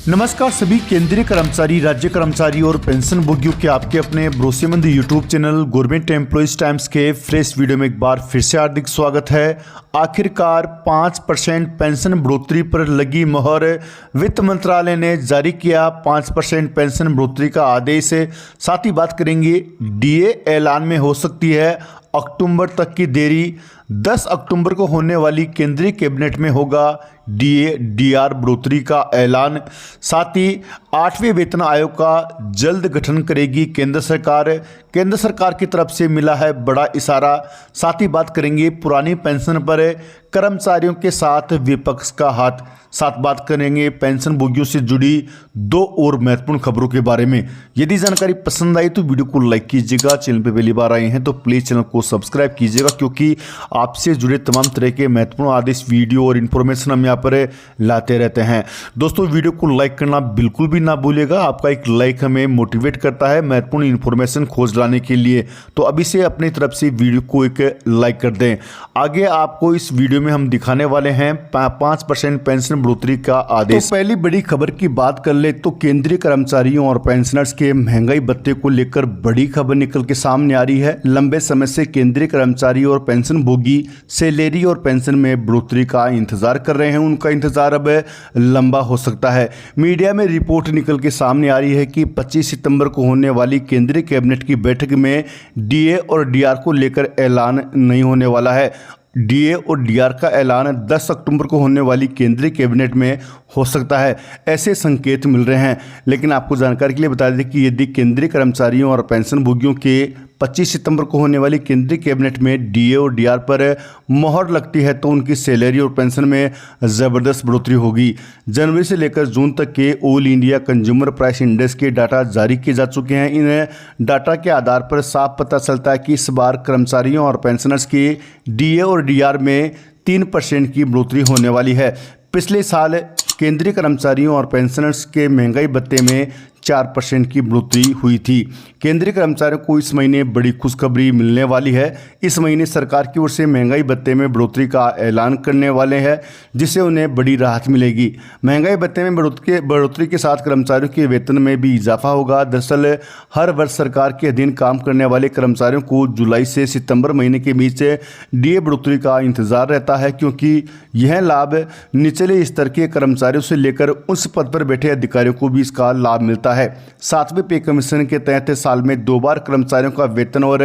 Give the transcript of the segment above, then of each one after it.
नमस्कार सभी केंद्रीय कर्मचारी, राज्य कर्मचारी और पेंशन भोगियों के आपके अपने भरोसेमंद YouTube channel government employees times के फ्रेश वीडियो में एक बार फिर से हार्दिक स्वागत है। आखिरकार 5% पेंशन बढ़ोतरी पर लगी मोहर। वित्त मंत्रालय ने जारी किया 5% पेंशन बढ़ोतरी का आदेश। साथ ही बात करेंगे डीए ऐलान में हो सकती है अक्टूबर तक की देरी। 10 अक्टूबर को होने वाली केंद्रीय कैबिनेट में होगा डीए डीआर बढ़ोतरी का ऐलान। साथ ही 8वें वेतन आयोग का जल्द गठन करेगी केंद्र सरकार। केंद्र सरकार की तरफ से मिला है बड़ा इशारा। साथ ही बात करेंगे पुरानी पेंशन पर कर्मचारियों के साथ विपक्ष का हाथ। साथ बात करेंगे पेंशन भोगियों से जुड़ी 2 और महत्वपूर्ण खबरों के बारे में। यदि जानकारी पसंद आई तो वीडियो को लाइक कीजिएगा। चैनल पर पहली बार आए हैं तो प्लीज़ चैनल को सब्सक्राइब कीजिएगा, क्योंकि आपसे जुड़े तमाम तरह के महत्वपूर्ण आदेश, वीडियो और इन्फॉर्मेशन हम यहाँ पर लाते रहते हैं। दोस्तों, वीडियो को लाइक करना बिल्कुल भी ना भूलिएगा। आपका एक लाइक हमें मोटिवेट करता है महत्वपूर्ण इन्फॉर्मेशन खोज लाने के लिए। तो अभी से अपनी तरफ से वीडियो को एक लाइक कर दें। आगे आपको इस वीडियो में हम दिखाने वाले हैं 5% पेंशन बढ़ोतरी का आदेश। तो पहली बड़ी खबर की बात कर ले तो केंद्रीय कर्मचारियों और पेंशनर्स के महंगाई भत्ते को लेकर बड़ी खबर निकल के सामने आ रही है। लंबे समय से केंद्रीय कर्मचारी और पेंशन भोगी सैलरी और पेंशन में बढ़ोतरी का इंतजार कर रहे हैं। उनका इंतजार अब लंबा हो सकता है। मीडिया में रिपोर्ट निकल के सामने आ रही है कि 25 सितंबर को होने वाली केंद्रीय कैबिनेट की बैठक में डीए और डीआर को लेकर ऐलान नहीं होने वाला है। डीए और डीआर का ऐलान 10 अक्टूबर को होने वाली केंद्रीय कैबिनेट में हो सकता है, ऐसे संकेत मिल रहे हैं। लेकिन आपको जानकारी के लिए बता दें कि यदि केंद्रीय कर्मचारियों और पेंशन भोगियों के 25 सितंबर को होने वाली केंद्रीय कैबिनेट में डीए और डीआर पर मोहर लगती है तो उनकी सैलरी और पेंशन में ज़बरदस्त बढ़ोतरी होगी। जनवरी से लेकर जून तक के all India consumer price index के डाटा जारी किए जा चुके हैं। इन डाटा के आधार पर साफ पता चलता है कि इस बार कर्मचारियों और पेंशनर्स की डीए और डीआर में 3% की बढ़ोतरी होने वाली है। पिछले साल केंद्रीय कर्मचारियों और पेंशनर्स के महंगाई भत्ते में 4% की बढ़ोतरी हुई थी। केंद्रीय कर्मचारियों को इस महीने बड़ी खुशखबरी मिलने वाली है। इस महीने सरकार की ओर से महंगाई भत्ते में बढ़ोतरी का ऐलान करने वाले हैं, जिससे उन्हें बड़ी राहत मिलेगी। महंगाई भत्ते में बढ़ोतरी के साथ कर्मचारियों के वेतन में भी इजाफा होगा। दरअसल हर वर्ष सरकार के अधीन काम करने वाले कर्मचारियों को जुलाई से सितंबर महीने के बीच डीए बढ़ोतरी का इंतजार रहता है, क्योंकि यह लाभ निचले स्तर के कर्मचारियों से लेकर उस पद पर बैठे अधिकारियों को भी इसका लाभ मिलता है। 7वें पे कमीशन के तहत साल में 2 बार कर्मचारियों का वेतन और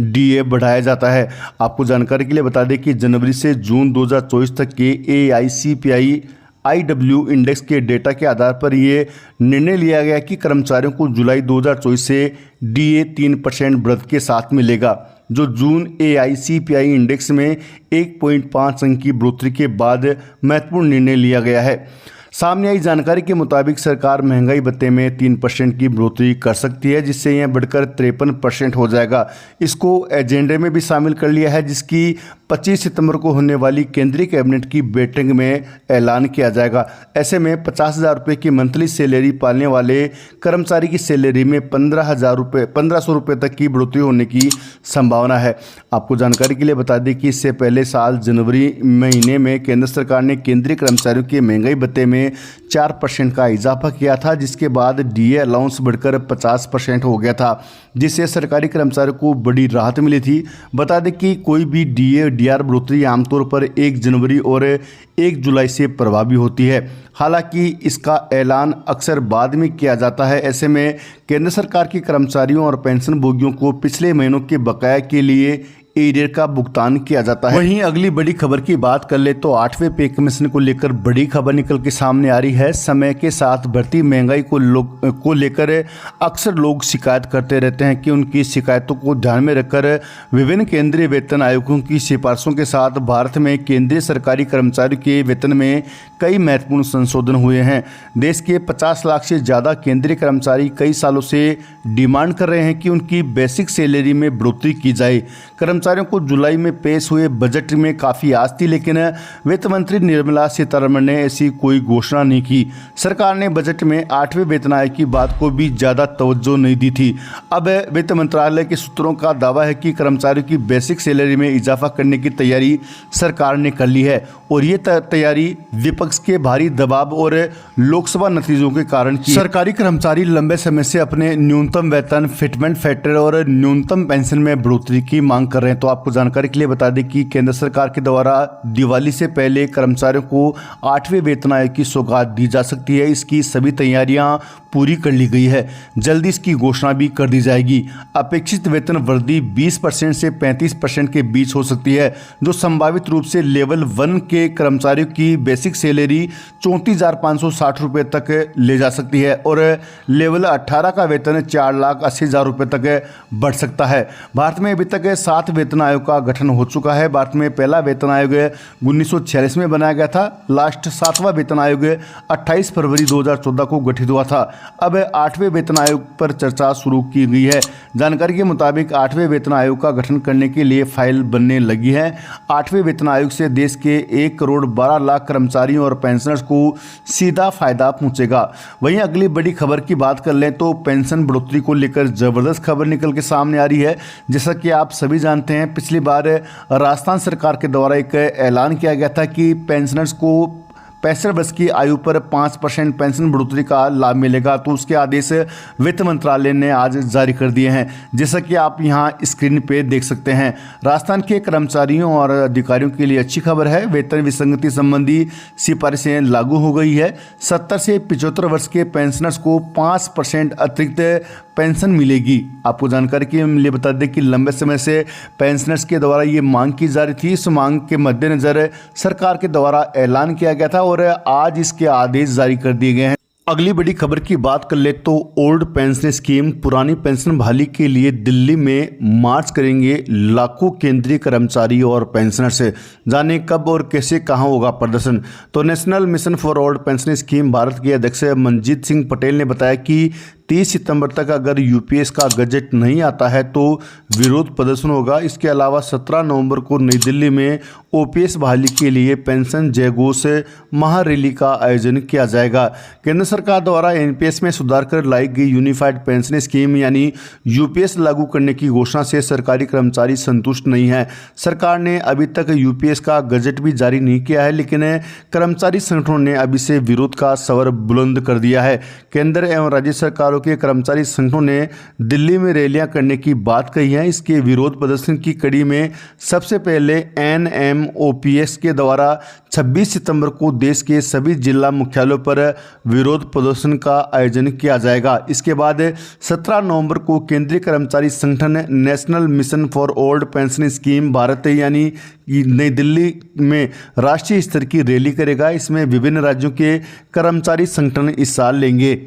डीए बढ़ाया जाता है। आपको जानकारी के लिए बता दें कि जनवरी से जून 2024 तक के AICPI IW इंडेक्स के डेटा के आधार पर यह निर्णय लिया गया कि कर्मचारियों को जुलाई 2024 से डीए 3% बढ़त के साथ मिलेगा, जो जून AICPI इंडेक्स में 1.5 अंक की बढ़ोतरी के बाद महत्वपूर्ण निर्णय लिया गया है। सामने आई जानकारी के मुताबिक सरकार महंगाई भत्ते में 3% की बढ़ोतरी कर सकती है, जिससे यह बढ़कर 53% हो जाएगा। इसको एजेंडे में भी शामिल कर लिया है, जिसकी 25 सितंबर को होने वाली केंद्रीय कैबिनेट की बैठक में ऐलान किया जाएगा। ऐसे में 50,000 रुपये की मंथली सैलरी पालने वाले कर्मचारी की सैलरी में 1500 रुपये तक की बढ़ोतरी होने की संभावना है। आपको जानकारी के लिए बता दें कि इससे पहले साल जनवरी महीने में केंद्र सरकार ने केंद्रीय कर्मचारियों के महंगाई भत्ते में 4% का इजाफा किया था, जिसके बाद डीए अलाउंस बढ़कर 50% हो गया था, जिससे सरकारी कर्मचारियों को बड़ी राहत मिली थी। बता दें कि कोई भी डीए डीआर बढ़ोतरी आमतौर पर 1 जनवरी और 1 जुलाई से प्रभावी होती है। हालांकि इसका ऐलान अक्सर बाद में किया जाता है। ऐसे में केंद्र सरकार के कर्मचारियों और पेंशन भोगियों को पिछले महीनों के बकाया के लिए एरियर का भुगतान किया जाता है। वहीं अगली बड़ी खबर की बात कर ले तो 8वें पे कमीशन को लेकर बड़ी खबर निकल के सामने आ रही है। समय के साथ बढ़ती महंगाई को लेकर अक्सर लोग शिकायत करते रहते हैं कि उनकी शिकायतों को ध्यान में रखकर विभिन्न केंद्रीय वेतन आयोगों की सिफारिशों के साथ भारत में केंद्रीय सरकारी कर्मचारियों के वेतन में कई महत्वपूर्ण संशोधन हुए हैं। देश के 50 लाख से ज़्यादा केंद्रीय कर्मचारी कई सालों से डिमांड कर रहे हैं कि उनकी बेसिक सैलरी में बढ़ोतरी की जाए। कर्मचारी कर्मचारियों को जुलाई में पेश हुए बजट में काफ़ी आस थी, लेकिन वित्त मंत्री निर्मला सीतारमण ने ऐसी कोई घोषणा नहीं की। सरकार ने बजट में 8वें वेतन आयोग की बात को भी ज़्यादा तवज्जो नहीं दी थी। अब वित्त मंत्रालय के सूत्रों का दावा है कि कर्मचारियों की बेसिक सैलरी में इजाफा करने की तैयारी सरकार ने कर ली है और ये तैयारी विपक्ष के भारी दबाव और लोकसभा नतीजों के कारण की। सरकारी कर्मचारी लंबे समय से अपने न्यूनतम वेतन, फिटमेंट फैक्टर और न्यूनतम पेंशन में बढ़ोतरी की मांग कर रहे हैं। तो आपको जानकारी के लिए बता दें कि केंद्र सरकार के द्वारा दिवाली से पहले कर्मचारियों को 8वें वेतन आयोग की सौगात दी जा सकती है। इसकी सभी तैयारियां पूरी कर ली गई है, जल्दी इसकी घोषणा भी कर दी जाएगी। अपेक्षित वेतन वृद्धि 20% से 35% के बीच हो सकती है, जो संभावित रूप से लेवल 1 के कर्मचारियों की बेसिक सैलरी 34,560 रुपये तक ले जा सकती है और लेवल 18 का वेतन 4,80,000 रुपये तक बढ़ सकता है। भारत में अभी तक 7 वेतन आयोग का गठन हो चुका है। भारत में पहला वेतन आयोग 1946 में बनाया गया था। लास्ट 7वां वेतन आयोग 28 फरवरी 2014 को गठित हुआ था। अब 8वें वेतन आयोग पर चर्चा शुरू की गई है। जानकारी के मुताबिक 8वें वेतन आयोग का गठन करने के लिए फाइल बनने लगी है। 8वें वेतन आयोग से देश के 1 करोड़ 12 लाख कर्मचारियों और पेंशनर्स को सीधा फायदा पहुंचेगा। वहीं अगली बड़ी खबर की बात कर लें तो पेंशन बढ़ोतरी को लेकर जबरदस्त खबर निकल के सामने आ रही है। जैसा कि आप सभी जानते हैं, पिछली बार राजस्थान सरकार के द्वारा एक ऐलान किया गया था कि पेंशनर्स को 65 वर्ष की आयु पर 5% पेंशन बढ़ोतरी का लाभ मिलेगा। तो उसके आदेश वित्त मंत्रालय ने आज जारी कर दिए हैं, जैसा कि आप यहां स्क्रीन पे देख सकते हैं। राजस्थान के कर्मचारियों और अधिकारियों के लिए अच्छी खबर है। वेतन विसंगति संबंधी सिफारिशें लागू हो गई है। 70 से 75 वर्ष के पेंशनर्स को 5% अतिरिक्त पेंशन मिलेगी। आपको जानकारी के लिए बता दें कि लंबे समय से पेंशनर्स के द्वारा ये मांग की जा रही थी। इस मांग के मद्देनजर सरकार के द्वारा ऐलान किया गया था और आज इसके आदेश जारी कर दिए गए हैं। अगली बड़ी खबर की बात कर ले तो ओल्ड पेंशन स्कीम पुरानी पेंशन बहाली के लिए दिल्ली में मार्च करेंगे लाखों केंद्रीय कर्मचारी और पेंशनर से। जाने कब और कैसे कहां होगा प्रदर्शन। तो national mission for old pension scheme Bharat के अध्यक्ष मनजीत सिंह पटेल ने बताया कि 30 सितंबर तक अगर यूपीएस का गजट नहीं आता है तो विरोध प्रदर्शन होगा। इसके अलावा 17 नवंबर को नई दिल्ली में ओपीएस बहाली के लिए पेंशन जयघोष महारैली का आयोजन किया जाएगा। केंद्र सरकार द्वारा एनपीएस में सुधार कर लाई गई यूनिफाइड पेंशन स्कीम यानी यूपीएस लागू करने की घोषणा से सरकारी कर्मचारी संतुष्ट नहीं है। सरकार ने अभी तक यूपीएस का गजट भी जारी नहीं किया है, लेकिन कर्मचारी संगठनों ने अभी से विरोध का स्वर बुलंद कर दिया है। केंद्र एवं राज्य सरकारों के कर्मचारी संगठनों ने दिल्ली में रैलियां करने की बात कही है। इसके विरोध प्रदर्शन की कड़ी में सबसे पहले एनएमओपीएस के द्वारा 26 सितंबर को देश के सभी जिला मुख्यालयों पर विरोध प्रदर्शन का आयोजन किया जाएगा। इसके बाद 17 नवंबर को केंद्रीय कर्मचारी संगठन national mission for old pension scheme Bharat यानी नई दिल्ली में राष्ट्रीय स्तर की रैली करेगा। इसमें विभिन्न राज्यों के कर्मचारी संगठन हिस्सा लेंगे।